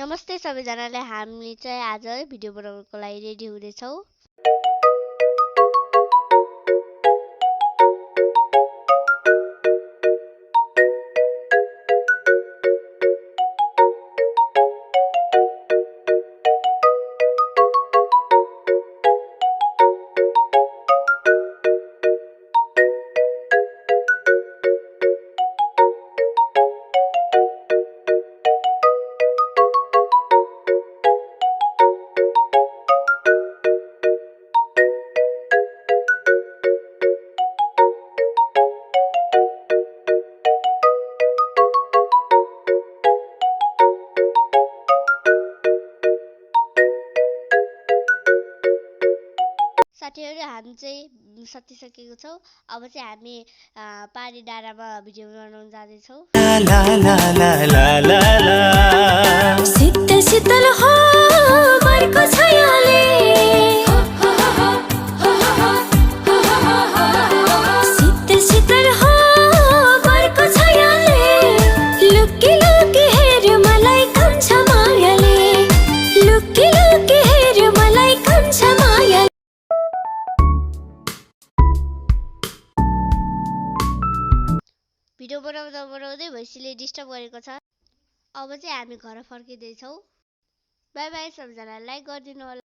नमस्ते सबैजनालाई। हामी चाहिँ आज भिडियो बनाउनको लागि रेडी हुँदैछौँ। साथीहरू, हामी चाहिँ सकिसकेको छौँ। अब चाहिँ हामी पारी डाँडामा भिडियो बनाउन जाँदैछौँ। शीतल शीतल हो बरको छायाले, शीतल शीतल हो बरको छायाले, लुकी लुकी हेर मलाई कन्छ मायाले, लुकी लुकी हेर मलाई कन्छ मायाले। भिडियो बनाउँदा बनाउँदै भैँसीले डिस्टर्ब गरेको छ। अब चाहिँ हामी घर फर्किँदैछौँ। बाई बाई सबैजनालाई, लाइक गरिदिनु होला।